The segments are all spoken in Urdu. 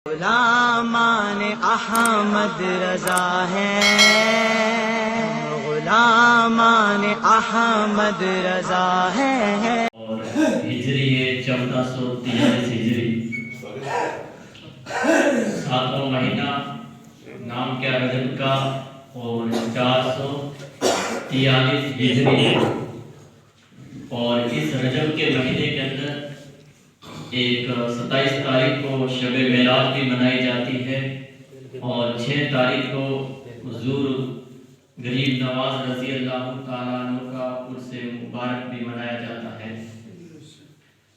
غلامان احمد رضا ہیں، غلامان احمد رضا ہیں۔ اور ہجری ہے 1443 ہجری، 7واں مہینہ نام کیا رجب کا، اور 443 ہجری ہے۔ اور اس رجب کے مہینے کے اندر ایک 27 تاریخ کو شب معراج بھی منائی جاتی ہے، اور 6 تاریخ کو حضور غریب نواز رضی اللہ تعالیٰ عنہ کا عرس مبارک بھی منایا جاتا ہے۔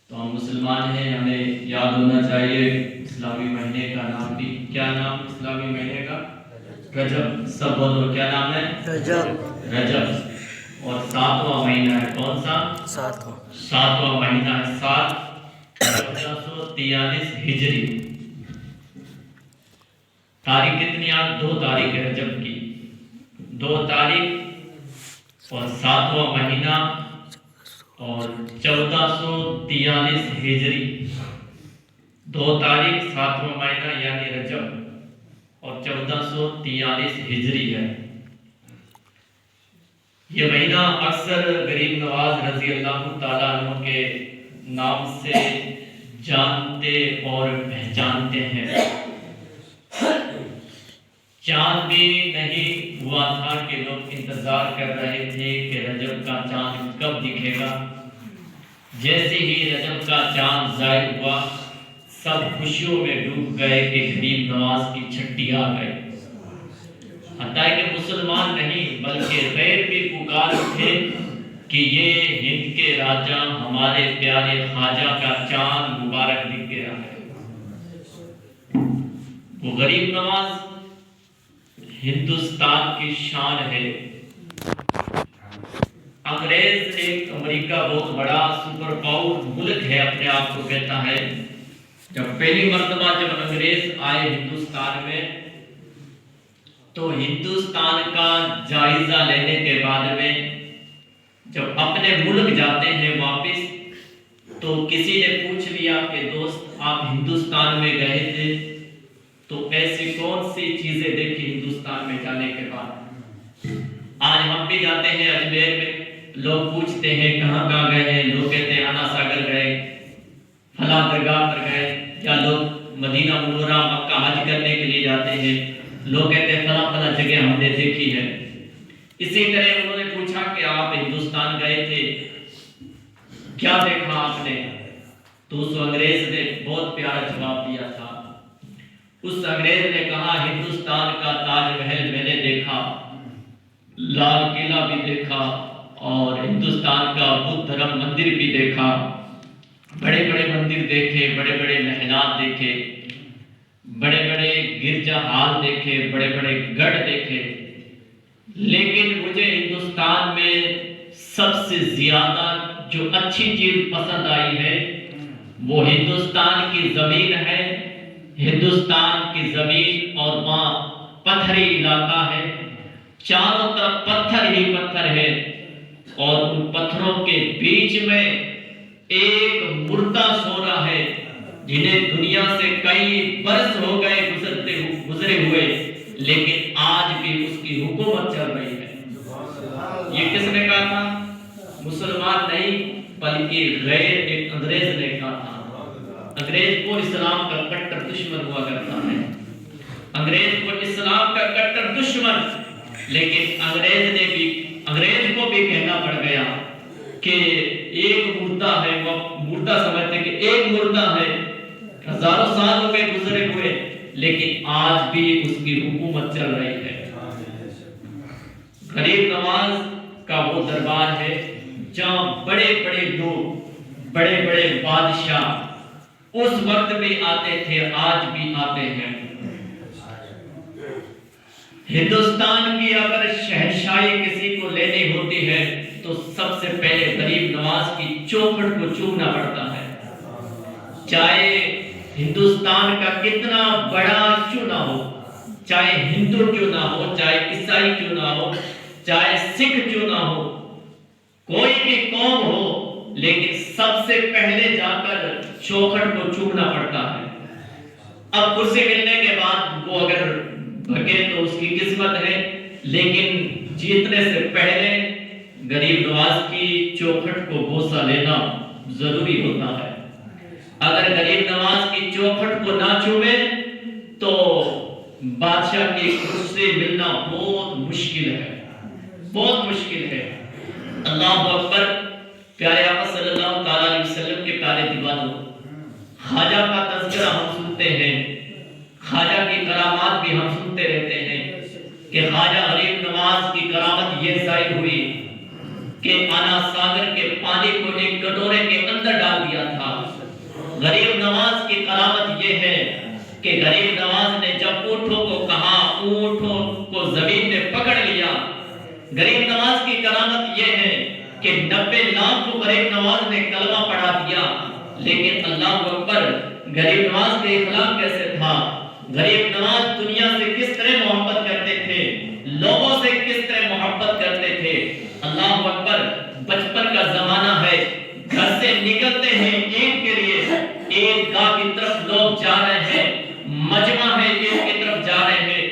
تو ہم مسلمان ہیں، ہمیں یاد ہونا چاہیے اسلامی مہینے کا نام بھی۔ کیا نام اسلامی مہینے کا؟ رجب۔ سب بولو کیا نام ہے؟ رجب۔ رجب۔ اور 7واں مہینہ ہے، کون سا؟ 7واں مہینہ ہے، 7 1443 ہجری۔ تاریخ کتنی آج؟ 2 تاریخ ہے رجب کی، 2 تاریخ اور 7واں مہینہ اور 1443 ہجری۔ 2 تاریخ 7واں مہینہ یعنی رجب اور 1443 ہجری ہے۔ یہ مہینہ اکثر غریب نواز رضی اللہ تعالیٰ عنہ کے نام سے جانتے اور پہچانتے ہیں۔ چاند بھی نہیں ہوا تھا کہ لوگ انتظار کر رہے تھے کہ رجب کا چاند کب دکھے گا۔ جیسے ہی رجب کا چاند ظاہر ہوا، سب خوشیوں میں ڈوب گئے کہ غریب نواز کی چھٹی آ گئی۔ حتیٰ کہ مسلمان نہیں بلکہ غیر بھی پکار اٹھے کہ یہ ہند کے راجہ ہمارے پیارے خواجہ کا چاند مبارک دکھ گیا ہے۔ وہ غریب نواز ہندوستان کی شان ہے۔ انگریز ایک امریکہ بہت بڑا سپر پاور ملک ہے، اپنے آپ کو کہتا ہے۔ جب پہلی مرتبہ جب انگریز آئے ہندوستان میں، تو ہندوستان کا جائزہ لینے کے بعد میں جب اپنے ملک جاتے ہیں واپس، تو کسی نے پوچھ لیا کہ دوست آپ ہندوستان میں گئے تھے تو ایسی کون سی چیزیں دیکھی ہندوستان میں جانے کے بعد؟ آج ہم بھی جاتے ہیں اجمیر میں، لوگ پوچھتے ہیں کہاں کہاں گئے ہیں، لوگ کہتے ہیں انا ساگر گئے، فلاں درگاہ پر گئے، یا لوگ مدینہ منورہ مکہ حج کرنے کے لیے جاتے ہیں، لوگ کہتے ہیں فلاں فلاں جگہ ہم نے دیکھی ہے۔ اسی طرح انہوں نے پوچھا کہ آپ ہندوستان گئے تھے، کیا دیکھا آپ نے؟ تو اس انگریز نے بہت پیارا جواب دیا تھا۔ اس انگریز نے کہا ہندوستان کا تاج محل میں نے دیکھا، لال قلعہ بھی دیکھا، اور ہندوستان کا بدھ دھرم مندر بھی دیکھا، بڑے بڑے مندر دیکھے، بڑے بڑے محلات دیکھے، بڑے بڑے گرجا ہال دیکھے، بڑے بڑے گڑھ دیکھے، لیکن مجھے ہندوستان میں سب سے زیادہ جو اچھی چیز پسند آئی ہے وہ ہندوستان کی زمین ہے۔ ہندوستان کی زمین اور وہاں پتھری علاقہ ہے، چاروں طرف پتھر ہی پتھر ہے، اور ان پتھروں کے بیچ میں ایک مردہ سو رہا ہے جنہیں دنیا سے کئی برس ہو گئے گزرے ہوئے، لیکن آج بھی اس کی حکومت چل رہی ہے۔ یہ کس نے کہا تھا؟ مسلمان نہیں بلکہ غیر ایک انگریز نے کہا تھا۔ انگریز کو اسلام کا کٹر دشمن ہوا کرتا ہے، انگریز کو اسلام کا کٹر دشمن، لیکن انگریز کو بھی کہنا پڑ گیا کہ ایک مردہ ہے، وہ مردہ سمجھتے کہ ایک مردہ ہے، ہزاروں سال ہو گئے گزرے ہوئے، لیکن آج بھی اس کی حکومت چل رہی ہے۔ غریب نواز کا وہ دربار ہے جہاں بڑے بڑے لوگ، بڑے بڑے بادشاہ اس وقت بھی آتے تھے، آج بھی آتے ہیں۔ ہندوستان کی اگر شہنشاہی کسی کو لینی ہوتی ہے تو سب سے پہلے غریب نواز کی چوکھٹ کو چومنا پڑتا ہے۔ چاہے ہندوستان کا کتنا بڑا کیوں نہ ہو، چاہے ہندو کیوں نہ ہو، چاہے عیسائی کیوں نہ ہو، چاہے سکھ کیوں نہ ہو، کوئی بھی قوم ہو، لیکن سب سے پہلے جا کر چوکھٹ کو چومنا پڑتا ہے۔ اب کرسی ملنے کے بعد وہ اگر بھگے تو اس کی قسمت ہے، لیکن جیتنے سے پہلے غریب نواز کی چوکھٹ کو بوسہ لینا ضروری ہوتا ہے۔ اگر غریب نواز کی چوکھٹ کو نہ چومے تو بادشاہ کی کرسی ملنا بہت مشکل ہے، بہت مشکل ہے۔ اللہ اکبر۔ پیارے آقا صلی اللہ تعالیٰ علیہ وسلم کے پیارے دیوانوں، خواجہ کا تذکرہ ہم سنتے ہیں، خواجہ کی کرامات بھی ہم سنتے رہتے ہیں کہ خواجہ غریب نواز کی کرامت یہ ظاہر ہوئی کہ آنا ساگر کے پانی کو ایک کٹورے کے اندر ڈال دیا تھا۔ غریب نواز کی کرامت یہ ہے کہ غریب نواز نے جب اونٹوں کو کہا، اونٹوں کو زمین میں پکڑ لیا۔ غریب نواز کی کرامت یہ ہے کہ 90 لاکھ کو غریب نواز نے کلمہ پڑھا دیا، لیکن اللہ اکبر، غریب نواز کے اخلاق کیسے تھا؟ غریب نواز دنیا سے کس طرح محبت کرتے تھے، لوگوں سے کس طرح محبت کرتے تھے۔ اللہ اکبر۔ بچپن کا زمانہ ہے، گھر سے نکلتے ہیں عید کے لیے، عیدگاہ کی طرف لوگ جا رہے ہیں، مجمع ہے عید کی طرف جا رہے ہیں،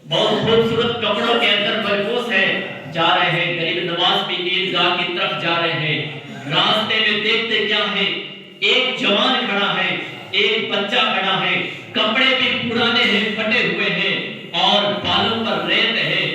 بہت خوبصورت کپڑوں کے اندر ملبوس ہے، جا رہے ہیں۔ غریب نواز بھی عیدگاہ کی طرف جا رہے ہیں، راستے میں دیکھتے کیا ہے، ایک جوان کھڑا ہے، ایک بچہ کھڑا ہے، کپڑے بھی پرانے ہیں، پھٹے ہوئے ہیں، اور بالوں پر ریت ہے،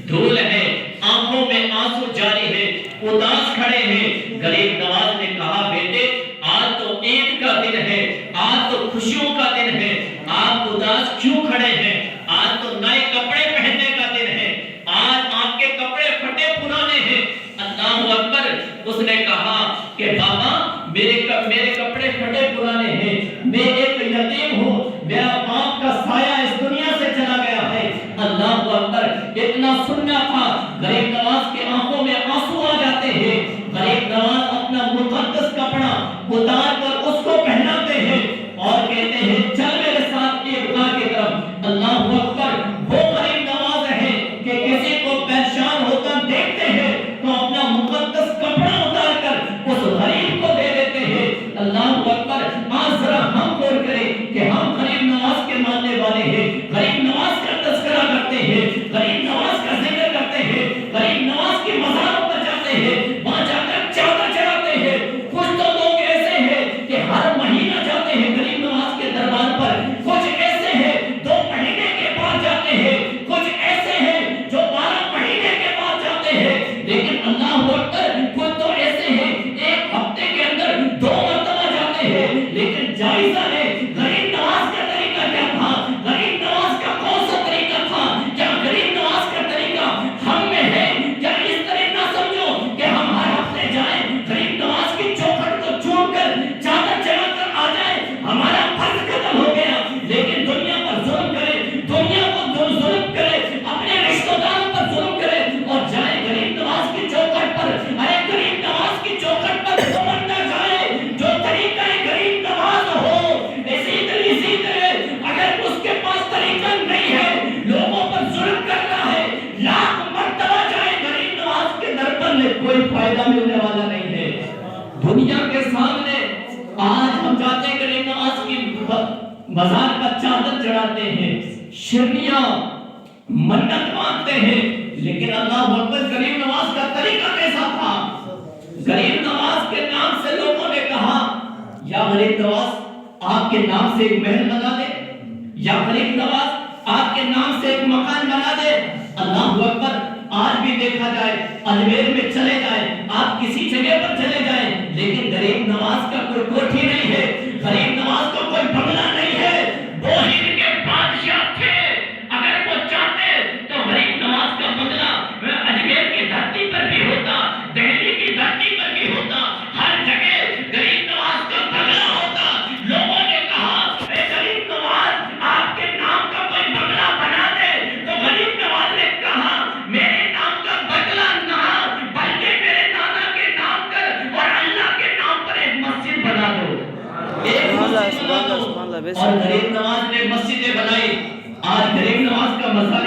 دھول ہے، آنکھوں میں آنسو جاری ہے، اداس کھڑے ہیں۔ غریب نواز نے کہا، بیٹے آج تو عید کا دن ہے، آج تو خوشیوں کا دن ہے، آپ اداس کیوں کھڑے ہیں؟ آج تو نئے کپڑے پہننے کا دن ہے، آج آپ کے کپڑے پھٹے پرانے ہیں۔ اللہ اکبر۔ اس نے کہا کہ بابا میرے کپڑے پھٹے پرانے ہیں، میں ایک یتیم ہوں، میرا باپ کا سایہ اس دنیا سے چلا گیا ہے۔ اللہ اکبر۔ اتنا سننا تھا، غریب نواز کے آنکھوں میں آنسو آ جاتے ہیں۔ غریب نواز اپنا مقدس کپڑا اتار کر اس کو پہناتے ہیں اور کہتے ہیں چل میرے ساتھ عیدگاہ کی طرف۔ اللہ اکبر۔ وہ غریب نواز ہے کہ کسی کو پریشان ہوتا دیکھتے ہیں تو اپنا مقدس کپڑا اتار کر اس غریب کو دے دیتے ہیں۔ اللہ اکبر۔ آج ذرا ہم غور کریں کہ ہم غریب نواز کے ماننے والے ہیں، غریب نواز کا تذکرہ کرتے ہیں، غریب نواز کا ذکر کرتے ہیں، غریب نواز کی مزاروں پر جاتے ہیں، وہاں جا کر چادر چڑھاتے ہیں۔ کچھ تو لوگ ایسے ہیں کہ ہر مہینہ جاتے ہیں غریب نواز کے دربار پر، کچھ ایسے ہیں 2 مہینے کے بعد جاتے ہیں، کچھ ایسے ہیں جو 12 مہینے کے بعد جاتے ہیں، لیکن اللہ اکبر کچھ تو ایسے ہیں 1 ہفتے کے اندر 2 مرتبہ جاتے ہیں۔ لیکن جائزہ ہے غریب نواز کا طریقہ کیا تھا، غریب نواز کا کون سا طریقہ تھا؟ کیا غریب نواز کا طریقہ ہم میں ہے؟ کیا اس طرح نہ سمجھو کہ ہم ہر ہفتے جائیں غریب نواز کی چوکھٹ کو چوم کر چادر چڑھا کر آ جائیں، ہمارا فرض ختم ہو گیا، لیکن دنیا پر ظلم کرے، دنیا کو ظلم کرے، اپنے رشتہ داروں پر ظلم کرے اور جائے غریب نواز کی چوکھٹ پر۔ ارے غریب نواز کی چوکھٹ پر وہ بندہ جائے جو طریقہ غریب نواز ہو۔ اسی طرح اگر اس کے پاس طریقہ نہیں ہے، لوگوں پر ظلم کرتا ہے، لاکھ مرتبہ جائے غریب نواز کے در پر، کوئی فائدہ ملنے والا نہیں ہے۔ دنیا کے سامنے آج ہم جاتے ہیں غریب نواز کی مزار پر چادر چڑھاتے ہیں، شرنیاں منت مانگتے ہیں، لیکن اللہ اکبر غریب نواز کا طریقہ کیسا تھا؟ غریب نواز کے نام سے لوگوں نے کہا یا غریب نواز آپ کے نام سے ایک محل بنا دے، یا غریب نواز آپ کے نام سے ایک مکان بنا دے۔ اللہ اکبر۔ آج بھی دیکھا جائے، اجمیر میں چلے جائیں، آپ کسی جگہ پر چلے جائیں، لیکن غریب نواز کا کوئی کوٹھی نہیں ہے، غریب نواز کا کوئی بنگلہ نہیں ہے۔ وہ ان کے بادشاہ تھے، اگر وہ چاہتے تو غریب نواز کا بنگلہ اجمیر کی دھرتی پر بھی ہوتا، دہلی کی دھرتی پر بھی ہوتا، ہر جگہ غریب نواز کا بنگلہ ہوتا۔ لوگوں نے کہا اے غریب نواز آپ کے نام کا کوئی بنگلہ بنا دے، تو غریب نواز نے کہا میرے نام کا بنگلہ نہ بلکہ میرے نانا کے نام پر اور اللہ کے نام پر ایک مسجد بنا دو، ایک مسجد بنا دو۔ اور غریب نواز نے مسجدیں بنائی۔ آج غریب نواز کا مزار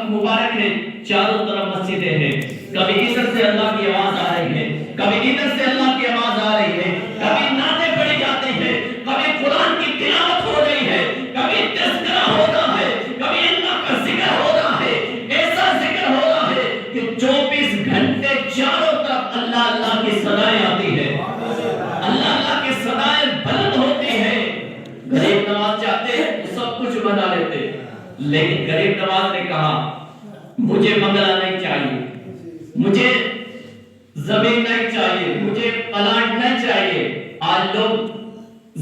مبارک ہے، چاروں طرف مسجدیں ہیں، کبھی ادھر سے اللہ کی آواز آ رہی ہے، کبھی ادھر سے اللہ کی آواز آ رہی ہے، کبھی نعتیں پڑھی جاتی ہیں، کبھی قرآن کی تلاوت ہو رہی ہے، بنا لیتے، لیکن غریب نواز نے کہا مجھے بنگلہ نہیں چاہیے، مجھے زمین نہیں چاہیے، مجھے پلاٹ نہیں چاہیے۔ آج لوگ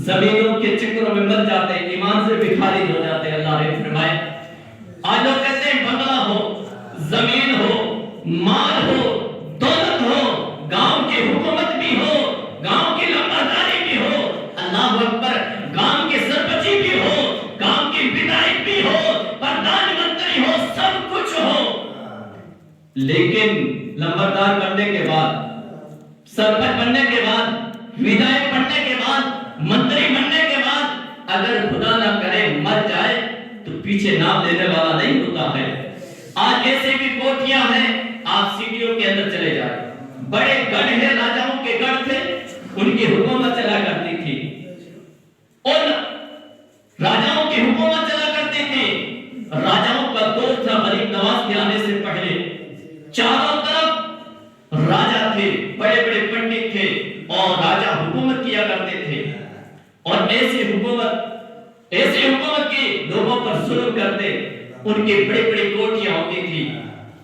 زمینوں کے چکروں میں مر جاتے ہیں، ایمان سے بھی خارج ہو جاتے ہیں۔ اللہ نے فرمایا آج لوگ کہتے ہیں بنگلہ ہو، زمین ہو، مال ہو، دولت ہو، گاؤں کی حکومت بھی ہو، گاؤں کی لمبرداری بھی ہو، اللہ اکبر، گاؤں کی سرپنچی بھی ہو، گاؤں کی ودایک بھی ہو، پردھان منتری ہو، سب کچھ ہو، لیکن لمبردار بننے کے بعد، سرپنچ بننے کے بعد، ودایک بننے کے بعد، منتری بننے کے بعد اگر خدا نہ کرے مر جائے تو پیچھے نام لینے والا نہیں ہوتا ہے۔ آج ایسے بھی کوٹیاں ہیں، آپ سٹیوں کے اندر چلے جائیں، بڑے گڑھ ہیں، راجاؤں کے گڑھ تھے، ان کی حکومت چلا کرتی تھی، ان راجاؤں کی حکومت چلا کرتی تھی۔ راجاؤں کا دور تھا غریب نواز کے آنے سے پہلے، چاروں طرف راجا تھے، بڑے بڑے پنڈت تھے اور راجا حکومت کیا کرتے تھے، اور ایسی حکومت کی لوگوں پر ظلم کرتے، ان کی بڑی بڑی کوٹیاں ہوتی تھی۔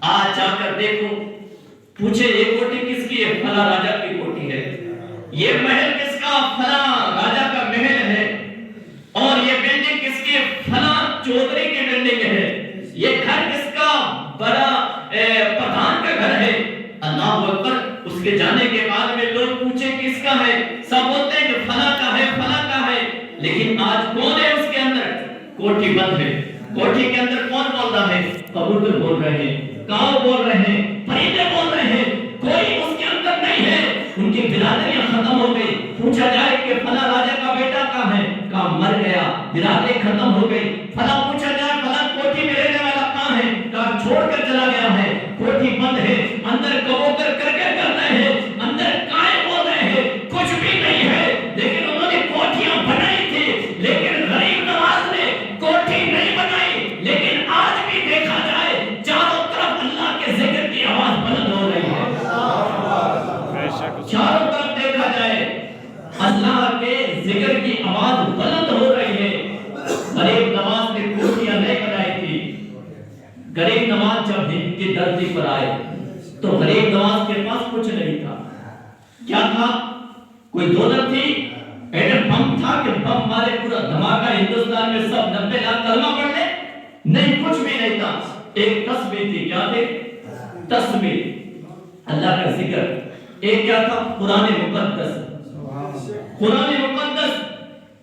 آج جا کر دیکھو، پوچھے یہ کوٹی کس کی ہے؟ فلاں راجا کی کوٹی ہے۔ یہ محل کس کا؟ فلاں راجا کا محل ہے۔ اور یہ بلڈنگ کس کی ہے؟ فلاں چودھری کی بلڈنگ ہے۔ یہ گھر کس کا؟ بڑا پردھان کا گھر ہے۔ اللہ اکبر، اس کے جانے کے بعد میں لوگ پوچھے کس کا ہے، سب بولتے ہیں کہ فلاں کا ہے، فلاں کا ہے، لیکن آج کون ہے اس کے اندر؟ کوٹھی بند ہے۔ کوٹھی کے اندر کون بول رہا ہے؟ کبوتر بول رہے ہیں، کاؤ بول رہے ہیں، پرندے بول رہے ہیں، کوئی اس کے اندر نہیں ہے۔ ان کی برادریاں ختم ہو گئی۔ پوچھا جائے کہ فلاں راجا کا بیٹا کہاں ہے؟ کہاں مر گیا، برادری ختم ہو گئی۔ فلاں پوچھا جائے فلاں کوٹھی میں رہنے والا کہاں ہے؟ کہاں چھوڑ کر چلا گیا ہے، کوٹھی بند ہے، اندر کبوتر کر رہے ہیں، اندر کائے بول رہے ہیں، کچھ بھی نہیں ہے، لیکن انہوں نے کوٹھیاں بنائی تھی، لیکن غریب نواز نے کوٹھی نہیں بنائی۔ لیکن آج بھی دیکھا جائے چاروں طرف اللہ کے ذکر کی آواز بلند ہو رہی ہے، چاروں طرف دیکھا جائے اللہ کے ذکر کی آواز بلند ہو رہی ہے۔ غریب نواز نے کوٹھیاں نہیں بنائی تھی۔ غریب نواز جب ہند کی دھرتی پر آئے تو غریب نواز کے پاس کچھ نہیں تھا۔ کیا تھا؟ کوئی دولت تھی؟ ایٹم بم تھا کہ بم مارے پورا دھماکہ ہندوستان میں سب 90 لاکھ کلمہ پڑھ لے؟ نہیں، کچھ بھی نہیں تھا۔ ایک تسبیح تھی۔ کیا تھی؟ تسبیح، اللہ کا ذکر۔ ایک کیا تھا؟ قرآن مقدس۔ قرآن مقدس،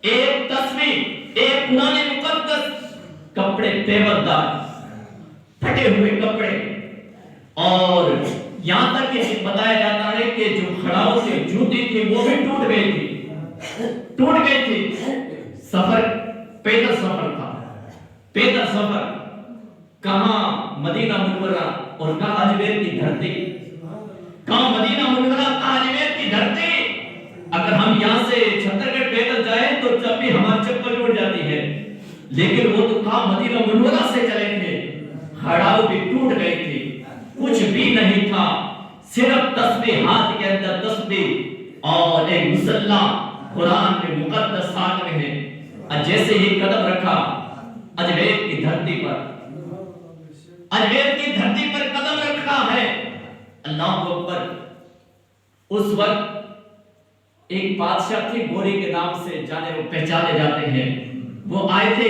ایک تسبیح، ایک قرآن مقدس، کپڑے پیوندار، پھٹے ہوئے کپڑے، اور یہاں تک کہ بتایا جاتا ہے کہ جو کھڑاؤں سے جوتی تھی وہ بھی ٹوٹ گئی تھی۔ سفر پیدل سفر تھا، پیدل سفر، کہاں مدینہ منورہ اور کہاں اجمیر کی دھرتی، کہاں مدینہ منورہ، کہاں اجمیر کی دھرتی۔ اگر ہم یہاں سے چھتر گڑھ پیدل جائیں تو جب بھی ہماری چپل ٹوٹ جاتی ہے، لیکن وہ تو کہاں مدینہ منورہ سے چلے تھے، کھڑاؤ بھی ٹوٹ گئی تھی، کچھ بھی نہیں تھا، صرف تسبیح، ہاتھ کے اندر تسبیح اور ایک مسلح قرآن میں مقدس ساتھ میں ہے۔ جیسے ہی قدم رکھا اجمیر کی دھرتی پر، اجمیر کی دھرتی پر قدم رکھا ہے، اللہ اکبر، اس وقت ایک بادشاہ تھے، گوری کے نام سے جانے وہ پہچانے جاتے ہیں، وہ آئے تھے